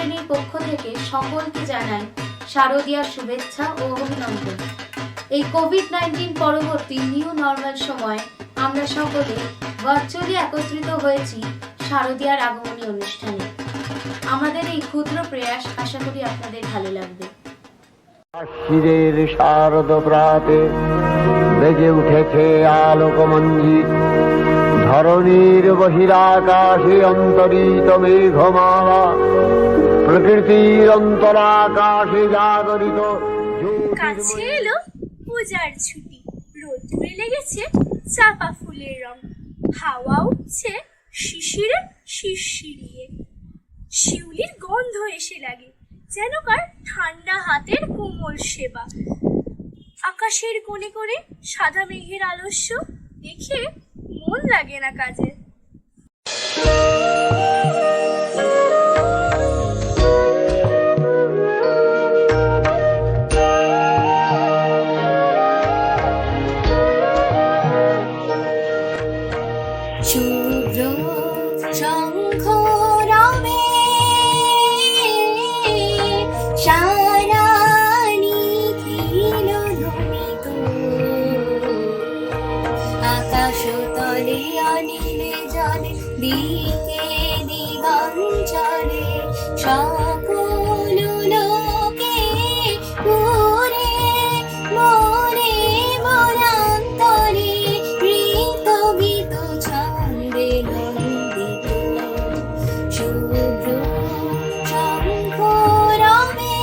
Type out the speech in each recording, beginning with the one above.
বাহিনীর পক্ষ থেকে সকলকে জানাই শারদীয়ার শুভেচ্ছা ও অভিনন্দন। এই কোভিড-19 পরবর্তী নিউ নর্মাল সময় আমরা সকলে ভার্চুয়ালি একত্রিত হয়েছি শারদীয়ার আগমনী অনুষ্ঠানে। আমাদের এই ক্ষুদ্র প্রয়াস আশা করি আপনাদের ভালো লাগবে। আশ্বিরের শারদ প্রাতে বেজে উঠেছে আলোকমঞ্জিত, ধরণীর বহিরাকাশে অন্তরিত মেঘমালা, প্রকৃতির অন্তরাকাশে জাগরিত। কাছে এলো পূজার ছুটি, রোদ্দুরে লেগেছে চাপা ফুলের রং, হাওয়া উঠছে শিশিরে শিরশিরিয়ে, শিউলির গন্ধ এসে লাগে যেন কার ঠান্ডা হাতের কোমল সেবা। আকাশের কোণে কোণে সাদা মেঘের আলস্য দেখে মন লাগে না কাজে। শুভ্র শঙ্খ রবে সারা নিখিল ধ্বনিত, আকাশ তলে অনিল জলে দিকে দিগঞ্চলে সকল লোকে পুরে মনে মনান্তরে ঋত গীত ছন্দে নন্দিত। শুভ্র শঙ্খ রবে।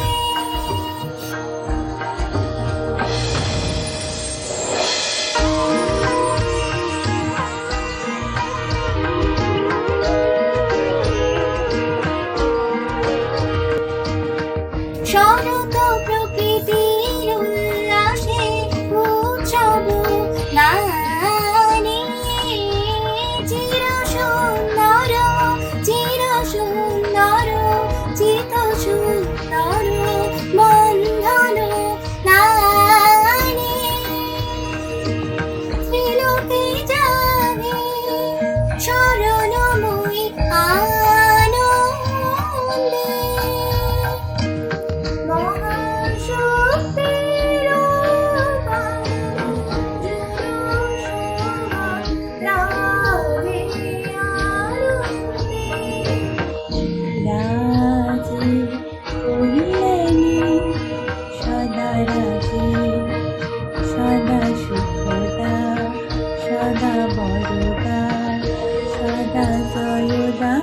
শরৎ প্রকৃতির উল্লাসে উৎসব নানি, চির সুন্দর চিত সুন্দর বন্ধন নানি, ত্রিলোকে জানে শরণময়ী আনন্দে। মহাশক্তির লাভে আনন্দে। রাজে কহিলেনি সদা রাজে, সদা সুখদা, সদা বরদা, সদা জয়দা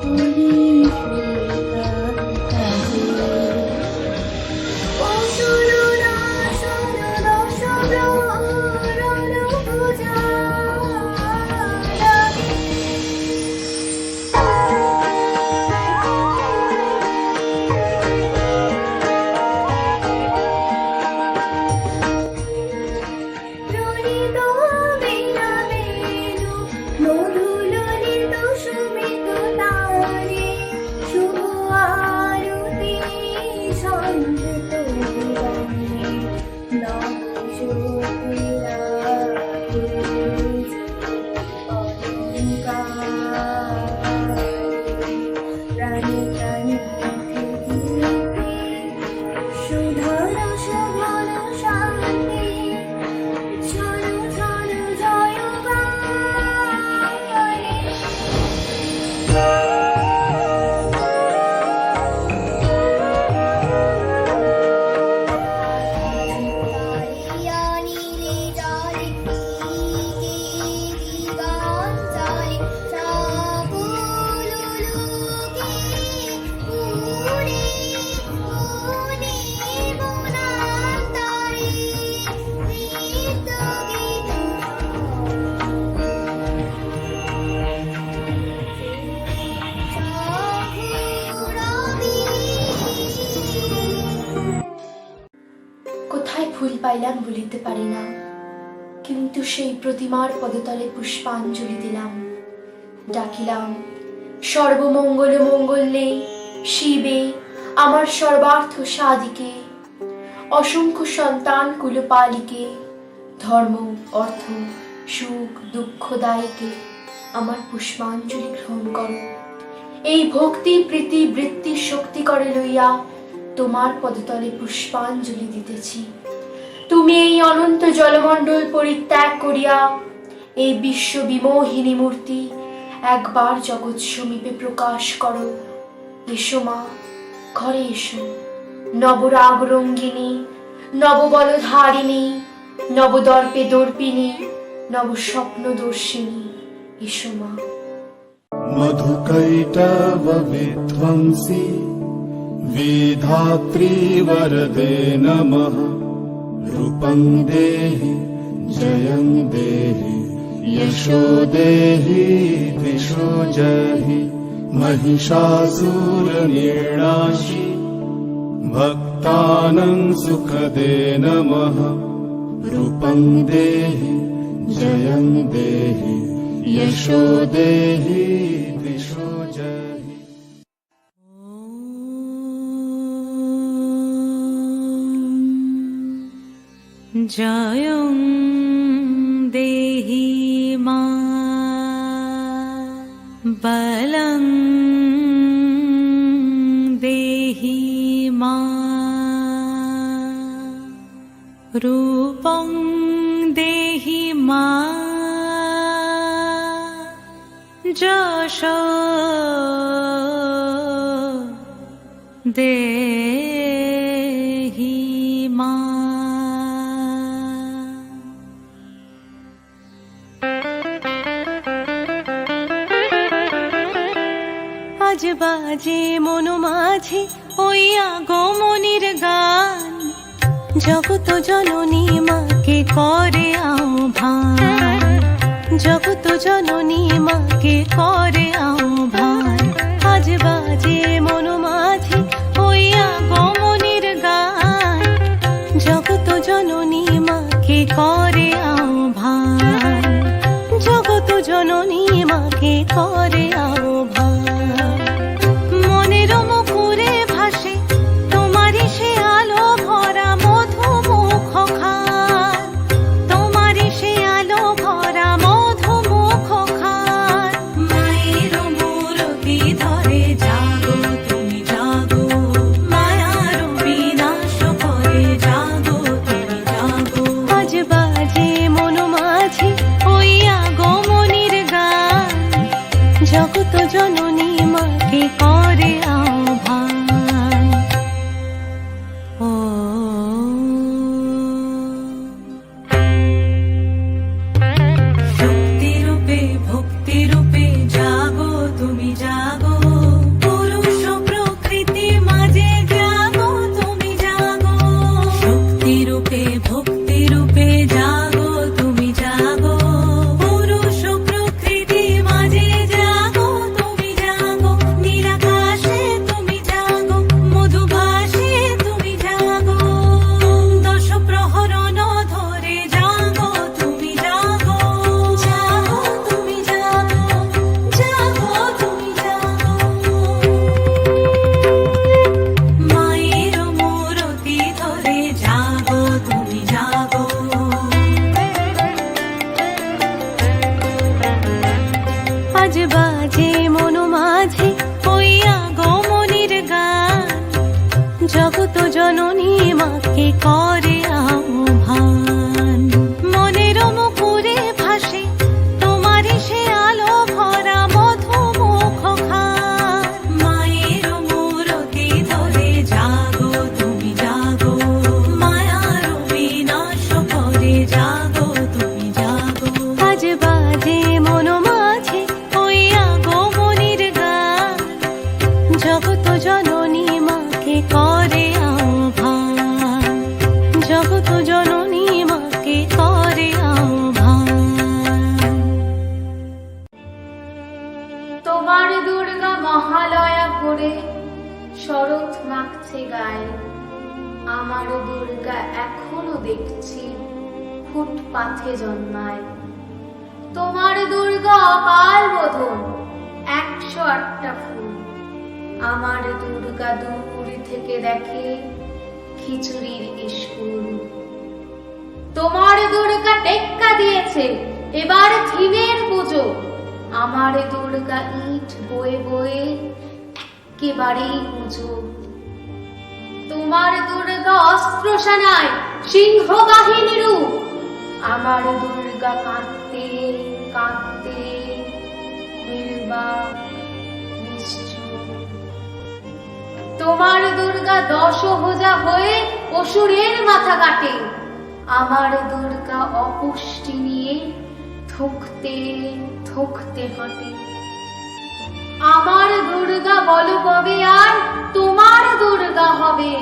হরি সুদা রাজে। অসুররা সদশ প্রহরণ পূজা লাগে। ললিত বীণা বেণু মধু ললিত সুমিত তারে, শুভ আরতি সঞ্চিত জীবনে নব জ্যোতিরা প্রাণী প্রাণী সুধর সুঘন শান্তি, ঝন ঝন জয় গানে। নীলে জলে দিকে দিগঞ্চলে সকল লোকে পুরে মনে মনান্তরে ঋত গীত কোথায় ফুল পাইলাম বলিতে পারি না, কিন্তু সেই প্রতিমার পদতলে পুষ্পাঞ্জলি দিলাম। ডাকিলাম সর্বমঙ্গল মঙ্গলে শিবে আমার সর্বার্থ সাধিকে, অসংখ্য সন্তান কুলপালিকে, ধর্ম অর্থ সুখ দুঃখদায়ীকে আমার পুষ্পাঞ্জলি গ্রহণ করো। এই ভক্তি প্রীতি বৃত্তি শক্তি করে লইয়া তোমার পদতলে পুষ্পাঞ্জলি দিতেছি। তুমি এই অনন্ত জলমণ্ডল পরিত্যাগ করিয়া এই বিশ্ব বিমোহিনী মূর্তি একবার জগৎ সমীপে প্রকাশ করো। এসো মা, ঘরে এসো। নবরাগ রঙ্গিনী, নববলধারিণী, নবদর্পে দর্পিনী, নব স্বপ্ন দর্শিনী, এসো মা। मधुकैटव विध्वंसी विधात्री वरदे नमः। रूपं देहि जयं देहि यशो देहि दिशो जहि। महिषासुरनिर्णाशि भक्तानां सुखदे नमः। रूपं देहि जयं देहि यशो देहि दिशो जहि। जयं देहि मा बलं देहि मा रूपं देहि मा যশো দেহি মা। আজ বাজে মন মাঝে ওই আগমনীর গান, জগত জননী মাকে করে আহ্বান। জগত জননী মাকে করে আহ্বান। আজ বাজে মন মাঝে ওই আগমনীর গান, জগত জননী মাকে করে আহ্বান। জগত জননী মাকে করে আহ্বান। মনের মুখরে ভাসে তোমারই সে আলো ভরা মধুমুখ খান। তোমারই সে আলো ভরা মধুমুখ খান। মায়ের মূরতি ধরে জাগো তুমি জাগো, মায়ার বিনাশ করে জাগো তুমি জাগো। আজ বাজে মন মাঝে ওই আগমনীর গান, জগত জননী মাকে করে আহ্বান। ও শক্তি রূপে ভক্তি রূপে জাগো তুমি জাগো। পুরুষ প্রকৃতি মাঝে জাগো তুমি জাগো। শক্তি রূপে ভক্তি রূপে জাগো তুমি জাগো। পুরুষ প্রকৃতি মাঝে জাগো তুমি জাগো। নিরাকাশে তুমি জাগো, মধুভাসে তুমি জাগো। দশ প্রহরণ ধরে জাগো তুমি জাগো। জাগো তুমি জাগো, জাগো তুমি জাগো। মায়ের মূরতি ধরে জাগো তুমি জাগো। আজ বাজে মন মাঝে ওই আগমনীর গান, জগত জননী মাকে করে আহ্বান। মনের মুখরে ভাসে তোমারই সে আলো ভরা মধুমুখ খান। মায়ের মূরতি ধরে জাগো তুমি জাগো। মায়ার বিনাশ করে জাগো তুমি জাগো। আজ বাজে মন মাঝে ওই আগমনীর গান, জগত জননী মাকে করে আহ্বান। জগত জননী মাকে করে আহ্বান। তোমার দুর্গা মহালয়া করে শরৎ মাখছে গায়ে। আমার দুর্গা এখনো দেখছি ফুটপাথে জন্মায়। তোমার দুর্গা অকাল বোধন 108টা ফুল। আমার দুর্গা দূর থেকে দেখে খিচুড়ির স্কুল। তোমার দুর্গা টেক্কা দিয়েছে এবার থিমের পুজো। আমার দুর্গা ইট বয়ে বয়ে একেবারেই উঁচু। তোমার দুর্গা অস্ত্র সেনায় সিংহ বাহিনী রূপ, আমার দুর্গা কাঁদতে কাঁদতে নির্বাক নিশ্চুপ। তোমার দুর্গা দশভুজা হয়ে অসুরের মাথা কাটে, আমার দুর্গা অপুষ্টি নিয়ে থুকতে থুকতে হাঁটে। আমার দুর্গা বলো কবে আর তোমার দুর্গা হবে,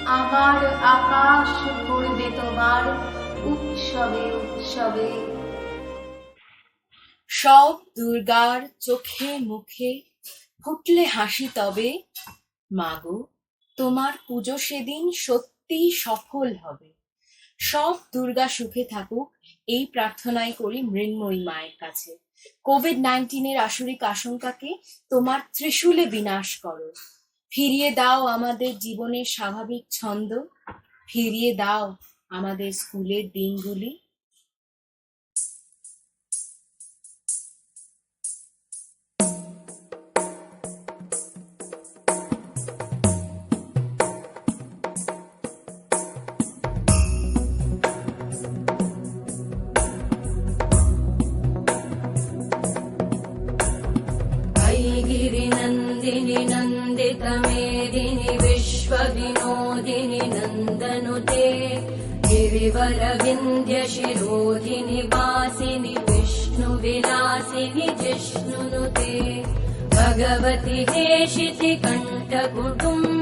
আমার আকাশ ভরবে তোমার উৎসবে উৎসবে। সব দুর্গার চোখে মুখে ফুটলে হাসি তবে, মাগো তোমার পুজো সেদিন সত্যি সফল হবে। সব দুর্গা সুখে থাকুক এই প্রার্থনাই করি মৃন্ময়ী মায়ের কাছে। কোভিড-19 আসরিক আশঙ্কাকে তোমার ত্রিশূলে বিনাশ করো। ফিরিয়ে দাও আমাদের জীবনের স্বাভাবিক ছন্দ, ফিরিয়ে দাও আমাদের স্কুলের দিনগুলি। गिरिनन्दिनि नन्दितमेदिनि विश्वविनोदिनि नन्दनुते गिरिवरविन्ध्यशिरोधिनि वासिनि विष्णुविलासिनि जिष्णुनुते भगवति हेशिति कण्ठकुटुम्ब